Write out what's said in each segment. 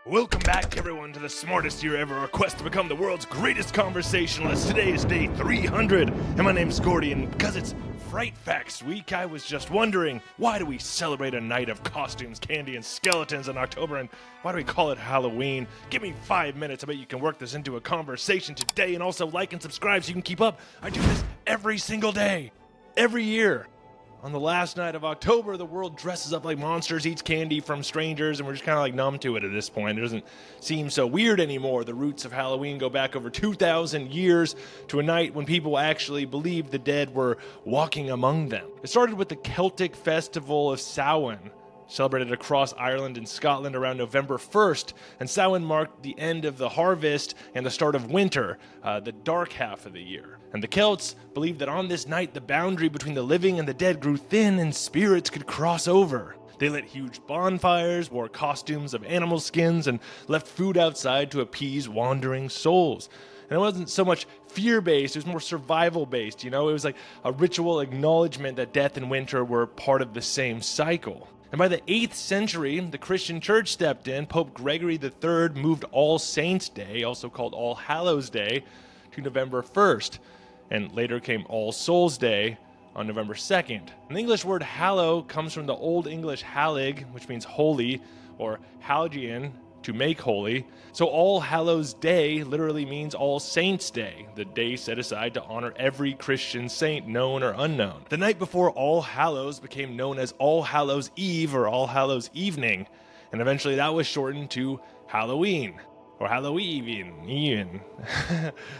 Welcome back, everyone, to the smartest year ever, our quest to become the world's greatest conversationalist. Today is day 300, and my name's Gordy, and because it's Fright Facts Week, I was just wondering, why do we celebrate a night of costumes, candy, and skeletons in October, and why do we call it Halloween? Give me 5 minutes, I bet you can work this into a conversation today, and also like and subscribe so you can keep up. I do this every single day, every year. On the last night of October, the world dresses up like monsters, eats candy from strangers, and we're just kind of like numb to it at this point. It doesn't seem so weird anymore. The roots of Halloween go back over 2,000 years to a night when people actually believed the dead were walking among them. It started with the Celtic festival of Samhain, celebrated across Ireland and Scotland around November 1st, and Samhain marked the end of the harvest and the start of winter, the dark half of the year. And the Celts believed that on this night the boundary between the living and the dead grew thin and spirits could cross over. They lit huge bonfires, wore costumes of animal skins, and left food outside to appease wandering souls. And it wasn't so much fear-based, it was more survival-based, It was like a ritual acknowledgement that death and winter were part of the same cycle. And by the 8th century, the Christian church stepped in. Pope Gregory III moved All Saints' Day, also called All Hallows Day, to November 1st. And later came All Souls' Day on November 2nd. And the English word hallow comes from the Old English hallig, which means holy, or halgian, to make holy. So All Hallows Day literally means All Saints' Day, the day set aside to honor every Christian saint, known or unknown. The night before All Hallows became known as All Hallows Eve or All Hallows Evening, and eventually that was shortened to Halloween. Or Halloween.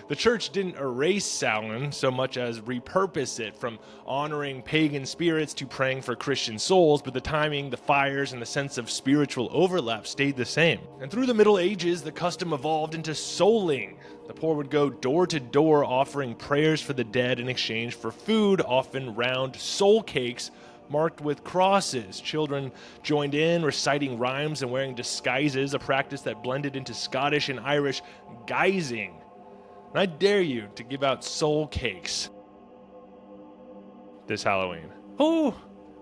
The church didn't erase Samhain so much as repurpose it from honoring pagan spirits to praying for Christian souls, but the timing, the fires, and the sense of spiritual overlap stayed the same. And through the Middle Ages, the custom evolved into souling. The poor would go door to door offering prayers for the dead in exchange for food, often round soul cakes marked with crosses. Children joined in, reciting rhymes and wearing disguises, a practice that blended into Scottish and Irish guising. And I dare you to give out soul cakes this Halloween. Oh,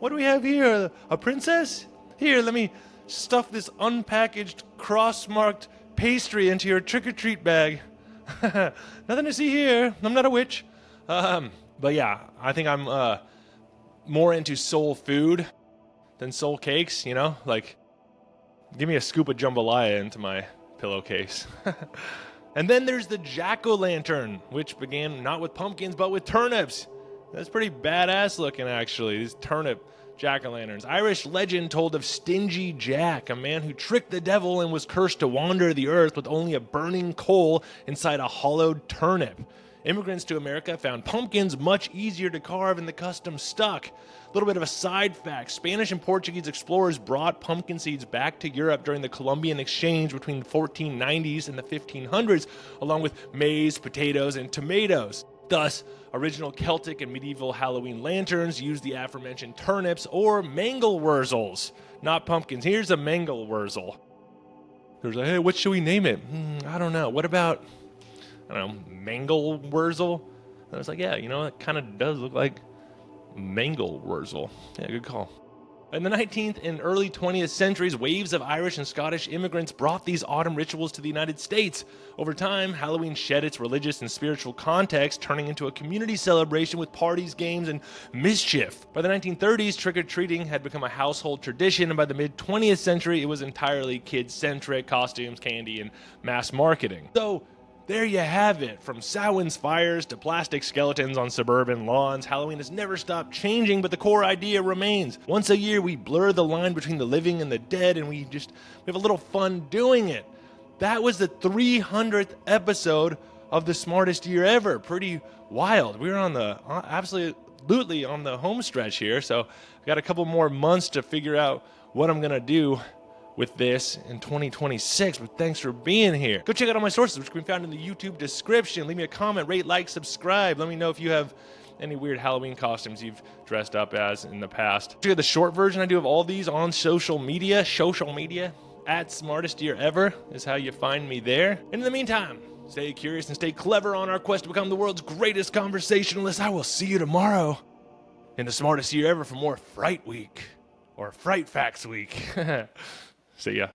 what do we have here? A princess? Here, let me stuff this unpackaged, cross-marked pastry into your trick-or-treat bag. Nothing to see here. I'm not a witch. But yeah, I think I'm more into soul food than soul cakes, Like, give me a scoop of jambalaya into my pillowcase. And then there's the jack-o'-lantern, which began not with pumpkins, but with turnips. That's pretty badass looking, actually, these turnip jack-o'-lanterns. Irish legend told of Stingy Jack, a man who tricked the devil and was cursed to wander the earth with only a burning coal inside a hollowed turnip. Immigrants to America found pumpkins much easier to carve and the custom stuck. A little bit of a side fact, Spanish and Portuguese explorers brought pumpkin seeds back to Europe during the Columbian Exchange between the 1490s and the 1500s, along with maize, potatoes, and tomatoes. Thus, original Celtic and medieval Halloween lanterns used the aforementioned turnips or mangled, not pumpkins. Here's a mangled. There's like, hey, what should we name it? I don't know. What about, mangled? I was like, yeah, it kind of does look like mangled. Yeah, good call. In the 19th and early 20th centuries, waves of Irish and Scottish immigrants brought these autumn rituals to the United States. Over time, Halloween shed its religious and spiritual context, turning into a community celebration with parties, games, and mischief. By the 1930s, trick-or-treating had become a household tradition, and by the mid-20th century, it was entirely kid-centric, costumes, candy, and mass marketing. So, there you have it. From Samhain's fires to plastic skeletons on suburban lawns, Halloween has never stopped changing, but the core idea remains. Once a year, we blur the line between the living and the dead, and we have a little fun doing it. That was the 300th episode of the smartest year ever. Pretty wild. We were on the absolutely on the home stretch here, so I got a couple more months to figure out what I'm gonna do with this in 2026, but thanks for being here. Go check out all my sources, which can be found in the YouTube description. Leave me a comment, rate, like, subscribe. Let me know if you have any weird Halloween costumes you've dressed up as in the past. Check out the short version I do of all these on social media. At Smartest Year Ever is how you find me there. And in the meantime, stay curious and stay clever on our quest to become the world's greatest conversationalist. I will see you tomorrow in the Smartest Year Ever for more Fright Week, or Fright Facts Week. See ya.